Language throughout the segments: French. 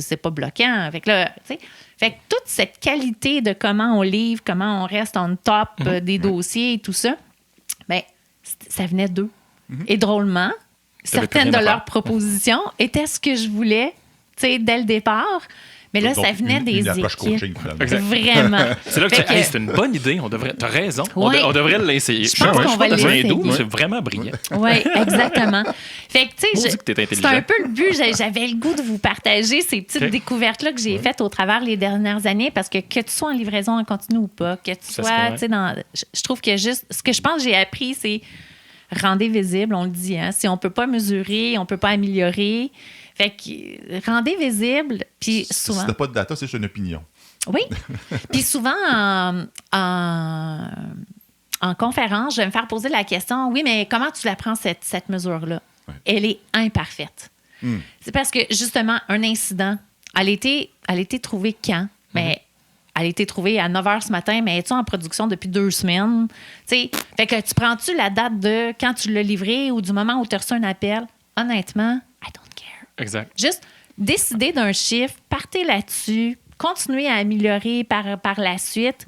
c'est pas bloquant. Fait que là, tu sais, fait que toute cette qualité de comment on livre, comment on reste on top des dossiers et tout ça, ben ça venait d'eux. Et drôlement, certaines de leurs propositions étaient ce que je voulais, tu sais, dès le départ. Mais là, donc, ça venait des approche équipes. coaching, finalement. Vraiment. C'est là que c'est une bonne idée. T'as raison. Ouais. On devrait l'essayer. Je pense qu'on va l'essayer. C'est vraiment brillant. Oui, exactement. Fait que, tu sais, que t'es c'est un peu le but. J'avais le goût de vous partager ces petites découvertes-là que j'ai faites au travers les dernières années parce que tu sois en livraison en continu ou pas, que tu sois, tu sais, dans... Je trouve que juste... Ce que je pense que j'ai appris, c'est rendez visible, on le dit, hein. Si on peut pas mesurer, on peut pas améliorer. Fait que rendez visible, puis souvent... Si t'as pas de data, c'est juste une opinion. Oui. Puis souvent, en conférence, je vais me faire poser la question, oui, mais comment tu la prends, cette mesure-là? Ouais. Elle est imparfaite. C'est parce que, justement, un incident, elle a été trouvée quand? Mais elle a été trouvée à 9 h ce matin, mais es-tu en production depuis 2 semaines? T'sais, fait que tu prends-tu la date de quand tu l'as livré ou du moment où tu as reçu un appel? Honnêtement, I don't care. Exact. Juste décider d'un chiffre, partez là-dessus, continuez à améliorer par la suite.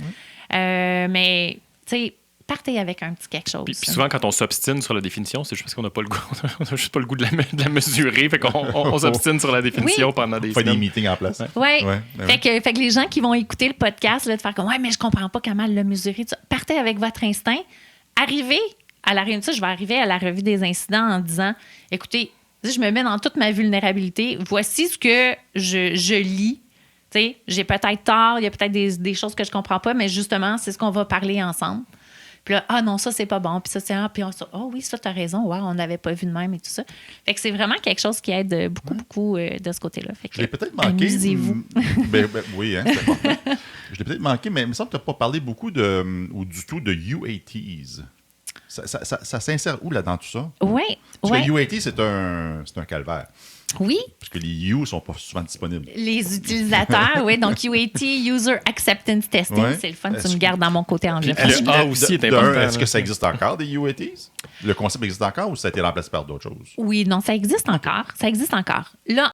Mais, tu sais, partez avec un petit quelque chose. Puis souvent, quand on s'obstine sur la définition, c'est juste parce qu'on n'a pas le goût. On n'a juste pas le goût de la mesurer. Fait qu'on s'obstine sur la définition pendant des semaines. Pas des meetings en place. Oui. Fait que les gens qui vont écouter le podcast, là, de faire comme, ouais, mais je comprends pas comment le mesurer. Partez avec votre instinct. Arrivez à la réunion. Je vais arriver à la revue des incidents en disant, écoutez, je me mets dans toute ma vulnérabilité. Voici ce que je lis. T'sais, j'ai peut-être tort, il y a peut-être des choses que je comprends pas, mais justement, c'est ce qu'on va parler ensemble. Puis là, non, ça, c'est pas bon. Puis ça, c'est... puis oui, ça, t'as raison. Wow, on n'avait pas vu de même et tout ça. Fait que c'est vraiment quelque chose qui aide beaucoup de ce côté-là. Fait que, je l'ai peut-être manqué. Amusez-vous. Oui, hein, c'est important. Je l'ai peut-être manqué, mais il me semble que tu n'as pas parlé beaucoup ou du tout de UATs. Ça s'insère où là-dedans tout ça? Oui. Parce que UAT, c'est un calvaire. Oui. Parce que les U ne sont pas souvent disponibles. Les utilisateurs, oui. Donc, UAT, User Acceptance Testing, c'est le fun. Tu me gardes dans mon côté anglophone. Le A aussi est important. Est-ce que ça existe encore, des UATs? Le concept existe encore ou ça a été remplacé par d'autres choses? Oui, non, ça existe encore. Ça existe encore. Là,